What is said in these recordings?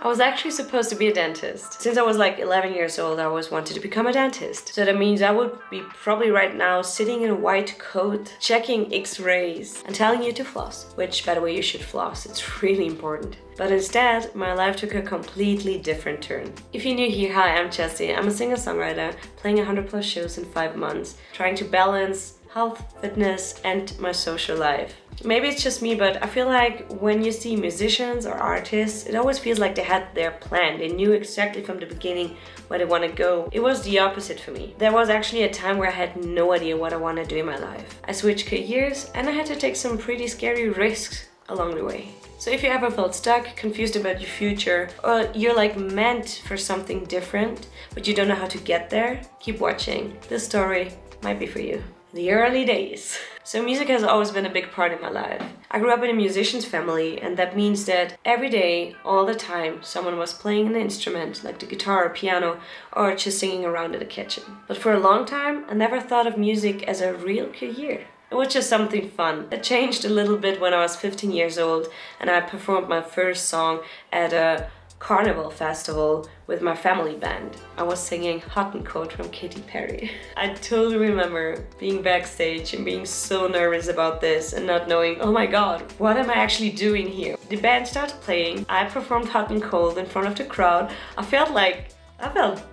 I was actually supposed to be a dentist. Since I was like 11 years old, I always wanted to become a dentist. So that means I would be probably right now sitting in a white coat, checking x-rays and telling you to floss. Which, by the way, you should floss. It's really important. But instead, my life took a completely different turn. If you're new here, hi, I'm Jessie. I'm a singer-songwriter, playing 100+ shows in 5 months, trying to balance health, fitness, and my social life. Maybe it's just me, but I feel like when you see musicians or artists, it always feels like they had their plan. They knew exactly from the beginning where they want to go. It was the opposite for me. There was actually a time where I had no idea what I want to do in my life. I switched careers and I had to take some pretty scary risks along the way. So if you ever felt stuck, confused about your future, or you're like meant for something different, but you don't know how to get there, keep watching. This story might be for you. The early days. So music has always been a big part of my life. I grew up in a musician's family, and that means that every day, all the time, someone was playing an instrument like the guitar or piano, or just singing around in the kitchen. But for a long time, I never thought of music as a real career. It was just something fun. It changed a little bit when I was 15 years old and I performed my first song at a carnival festival with my family band. I was singing Hot and Cold from Katy Perry. I totally remember being backstage and being so nervous about this and not knowing, oh my god, what am I actually doing here? The band started playing, I performed Hot and Cold in front of the crowd. I felt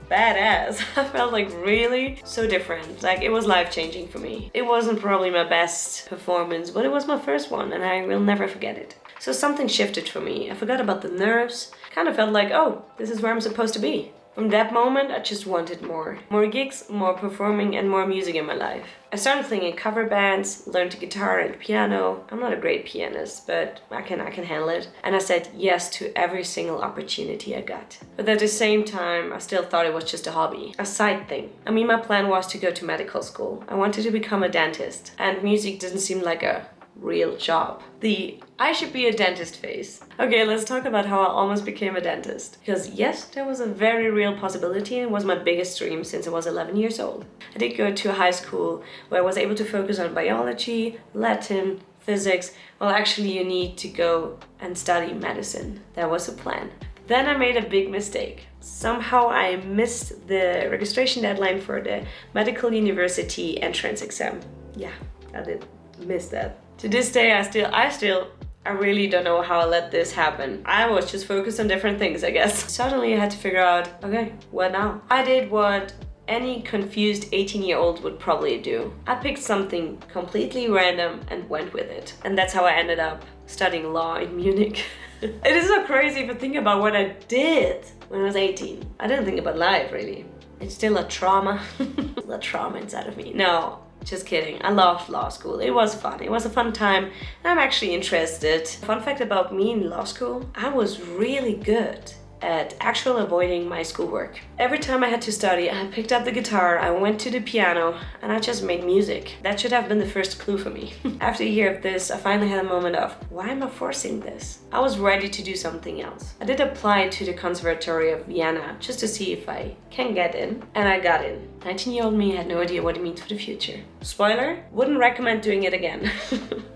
badass. I felt like really so different. Like it was life-changing for me. It wasn't probably my best performance, but it was my first one and I will never forget it. So something shifted for me. I forgot about the nerves. Kind of felt like, oh, this is where I'm supposed to be. From that moment, I just wanted more. More gigs, more performing, and more music in my life. I started playing in cover bands, learned the guitar and piano. I'm not a great pianist, but I can handle it. And I said yes to every single opportunity I got. But at the same time, I still thought it was just a hobby, a side thing. I mean, my plan was to go to medical school. I wanted to become a dentist, and music didn't seem like a real job. The I should be a dentist phase. Okay, let's talk about how I almost became a dentist. Because yes, there was a very real possibility and it was my biggest dream since I was 11 years old. I did go to a high school where I was able to focus on biology, Latin, physics. Well, actually you need to go and study medicine. That was the plan. Then I made a big mistake. Somehow I missed the registration deadline for the medical university entrance exam. Yeah, I did miss that. To this day, I really don't know how I let this happen. I was just focused on different things, I guess. Suddenly I had to figure out, okay, what now? I did what any confused 18-year-old would probably do. I picked something completely random and went with it. And that's how I ended up studying law in Munich. It is so crazy if I think about what I did when I was 18. I didn't think about life, really. It's still a trauma. A trauma inside of me. No. Just kidding, I loved law school. It was fun. It was a fun time and I'm actually interested. Fun fact about me in law school, I was really good at actually avoiding my schoolwork. Every time I had to study, I picked up the guitar, I went to the piano, and I just made music. That should have been the first clue for me. After a year of this, I finally had a moment of, why am I forcing this? I was ready to do something else. I did apply to the Conservatory of Vienna just to see if I can get in, and I got in. 19-year-old me had no idea what it means for the future. Spoiler, wouldn't recommend doing it again.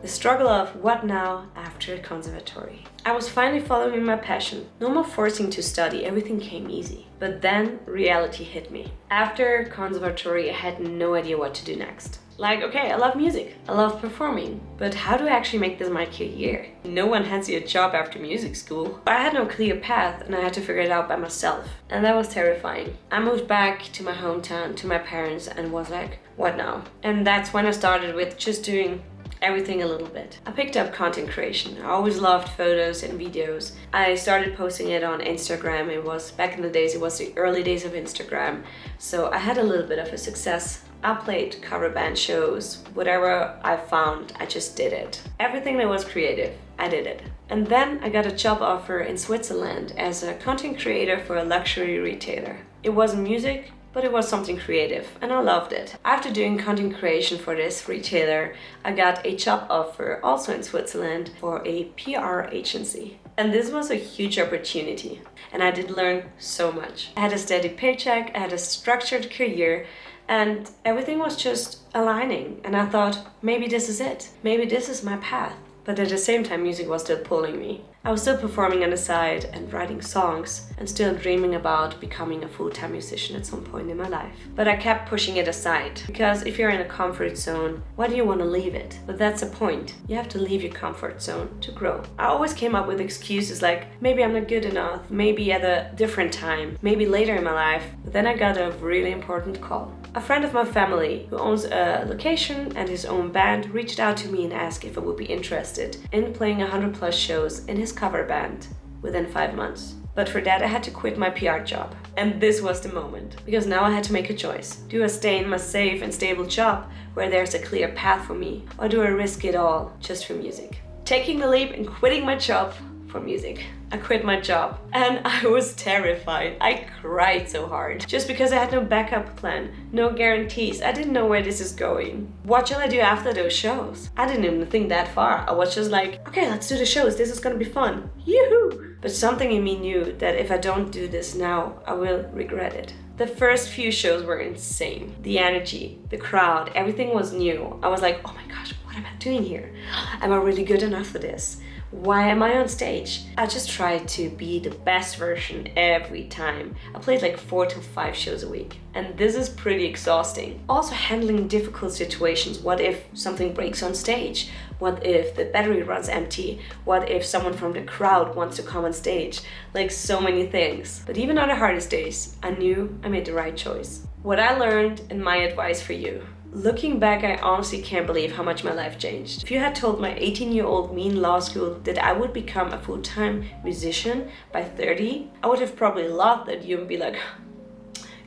The struggle of what now after conservatory. I was finally following my passion. No more forcing to study, everything came easy. But then reality hit me. After conservatory, I had no idea what to do next. Like, okay, I love music, I love performing, but how do I actually make this my career? No one hands you a job after music school. I had no clear path and I had to figure it out by myself. And that was terrifying. I moved back to my hometown, to my parents, and was like, what now? And that's when I started with just doing everything a little bit. I picked up content creation. I always loved photos and videos. I started posting it on Instagram. It was back in the days, it was the early days of Instagram. So I had a little bit of a success. I played cover band shows. Whatever I found, I just did it. Everything that was creative, I did it. And then I got a job offer in Switzerland as a content creator for a luxury retailer. It wasn't music, but it was something creative and I loved it. After doing content creation for this retailer, I got a job offer also in Switzerland for a PR agency. And this was a huge opportunity and I did learn so much. I had a steady paycheck, I had a structured career, and everything was just aligning. And I thought, maybe this is it. Maybe this is my path. But at the same time, music was still pulling me. I was still performing on the side and writing songs and still dreaming about becoming a full-time musician at some point in my life. But I kept pushing it aside because if you're in a comfort zone, why do you want to leave it? But that's the point. You have to leave your comfort zone to grow. I always came up with excuses like maybe I'm not good enough, maybe at a different time, maybe later in my life. But then I got a really important call. A friend of my family who owns a location and his own band reached out to me and asked if I would be interested in playing 100+ shows in his cover band within 5 months. But for that I had to quit my PR job. And this was the moment, because now I had to make a choice. Do I stay in my safe and stable job where there's a clear path for me, or do I risk it all just for music? Taking the leap and quitting my job for music. I quit my job and I was terrified. I cried so hard just because I had no backup plan, no guarantees. I didn't know where this is going. What shall I do after those shows? I didn't even think that far. I was just like, okay, let's do the shows. This is gonna be fun. Yoo-hoo! But something in me knew that if I don't do this now, I will regret it. The first few shows were insane. The energy, the crowd, everything was new. I was like, oh my gosh, what am I doing here? Am I really good enough for this? Why am I on stage? I just tried to be the best version every time. I played like 4 to 5 shows a week. And this is pretty exhausting. Also handling difficult situations. What if something breaks on stage? What if the battery runs empty? What if someone from the crowd wants to come on stage? Like so many things. But even on the hardest days, I knew I made the right choice. What I learned and my advice for you. Looking back, I honestly can't believe how much my life changed. If you had told my 18-year-old me in law school that I would become a full-time musician by 30, I would have probably laughed at you and be like,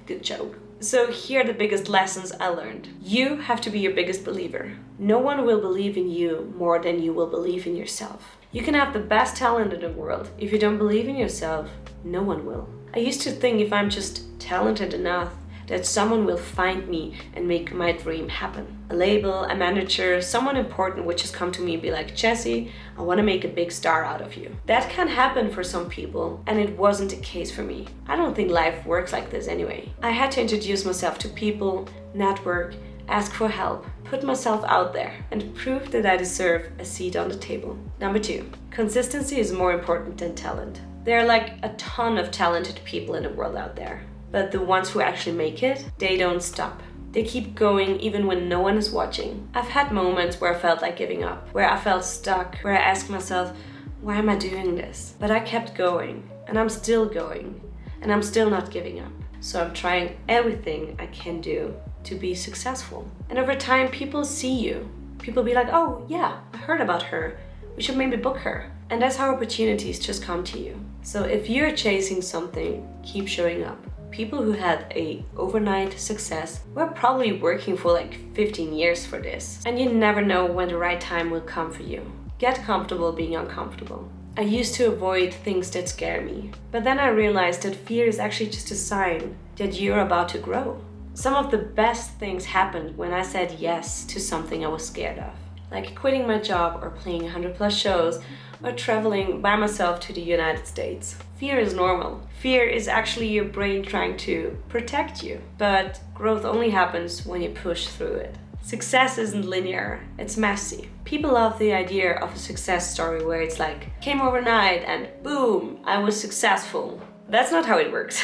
good joke. So here are the biggest lessons I learned. You have to be your biggest believer. No one will believe in you more than you will believe in yourself. You can have the best talent in the world. If you don't believe in yourself, no one will. I used to think if I'm just talented enough, that someone will find me and make my dream happen. A label, a manager, someone important would just come to me and be like, Jessie, I want to make a big star out of you. That can happen for some people, and it wasn't the case for me. I don't think life works like this anyway. I had to introduce myself to people, network, ask for help, put myself out there, and prove that I deserve a seat on the table. Number 2, consistency is more important than talent. There are like a ton of talented people in the world out there. But the ones who actually make it, they don't stop. They keep going even when no one is watching. I've had moments where I felt like giving up, where I felt stuck, where I asked myself, why am I doing this? But I kept going, and I'm still going, and I'm still not giving up. So I'm trying everything I can do to be successful. And over time, people see you. People be like, oh yeah, I heard about her. We should maybe book her. And that's how opportunities just come to you. So if you're chasing something, keep showing up. People who had a overnight success were probably working for like 15 years for this. And you never know when the right time will come for you. Get comfortable being uncomfortable. I used to avoid things that scare me. But then I realized that fear is actually just a sign that you're about to grow. Some of the best things happened when I said yes to something I was scared of. Like quitting my job or playing 100+ shows or traveling by myself to the United States. Fear is normal. Fear is actually your brain trying to protect you. But growth only happens when you push through it. Success isn't linear, it's messy. People love the idea of a success story where it's like, came overnight and boom, I was successful. That's not how it works.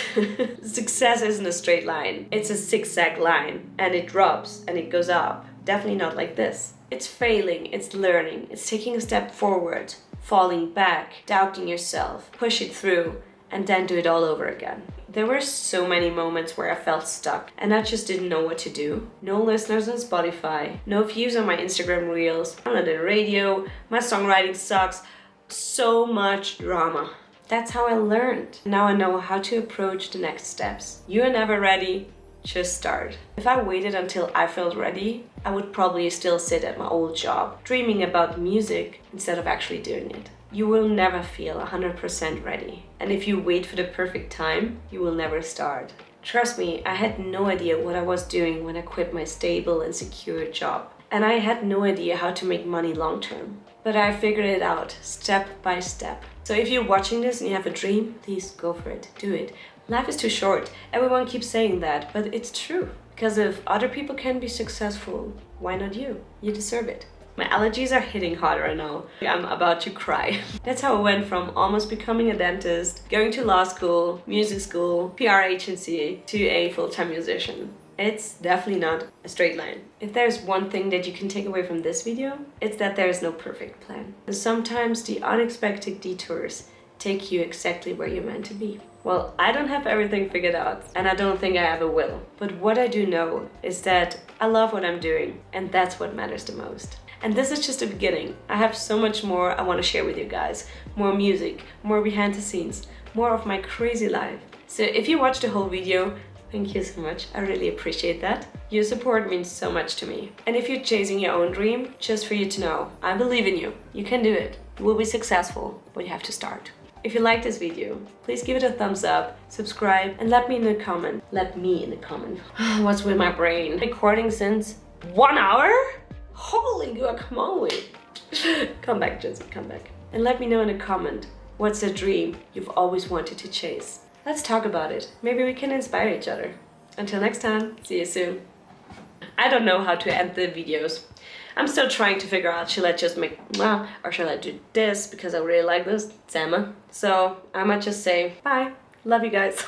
Success isn't a straight line. It's a zigzag line, and it drops and it goes up. Definitely not like this. It's failing, it's learning, it's taking a step forward, falling back, doubting yourself, push it through, and then do it all over again. There were so many moments where I felt stuck and I just didn't know what to do. No listeners on Spotify, no views on my Instagram reels, I'm on the radio, my songwriting sucks, so much drama. That's how I learned. Now I know how to approach the next steps. You are never ready, just start. If I waited until I felt ready, I would probably still sit at my old job, dreaming about music instead of actually doing it. You will never feel 100% ready. And if you wait for the perfect time, you will never start. Trust me, I had no idea what I was doing when I quit my stable and secure job. And I had no idea how to make money long term. But I figured it out step by step. So if you're watching this and you have a dream, please go for it, do it. Life is too short. Everyone keeps saying that, but it's true. Because if other people can be successful, why not you? You deserve it. My allergies are hitting hard right now. I'm about to cry. That's how I went from almost becoming a dentist, going to law school, music school, PR agency, to a full-time musician. It's definitely not a straight line. If there's one thing that you can take away from this video, it's that there is no perfect plan. And sometimes the unexpected detours take you exactly where you're meant to be. Well, I don't have everything figured out, and I don't think I ever will. But what I do know is that I love what I'm doing, and that's what matters the most. And this is just the beginning. I have so much more I want to share with you guys. More music, more behind the scenes, more of my crazy life. So if you watched the whole video, thank you so much. I really appreciate that. Your support means so much to me. And if you're chasing your own dream, just for you to know, I believe in you. You can do it. You will be successful, but you have to start. If you liked this video, please give it a thumbs up, subscribe, and let me in a comment. Let me in a comment. What's with my brain? Recording since 1 hour? Holy guacamole. Come back, Jesse, come back. And let me know in a comment, what's a dream you've always wanted to chase? Let's talk about it. Maybe we can inspire each other. Until next time, see you soon. I don't know how to end the videos. I'm still trying to figure out, should I just make, well, or should I do this because I really like this, Zama. So I might just say, bye, love you guys.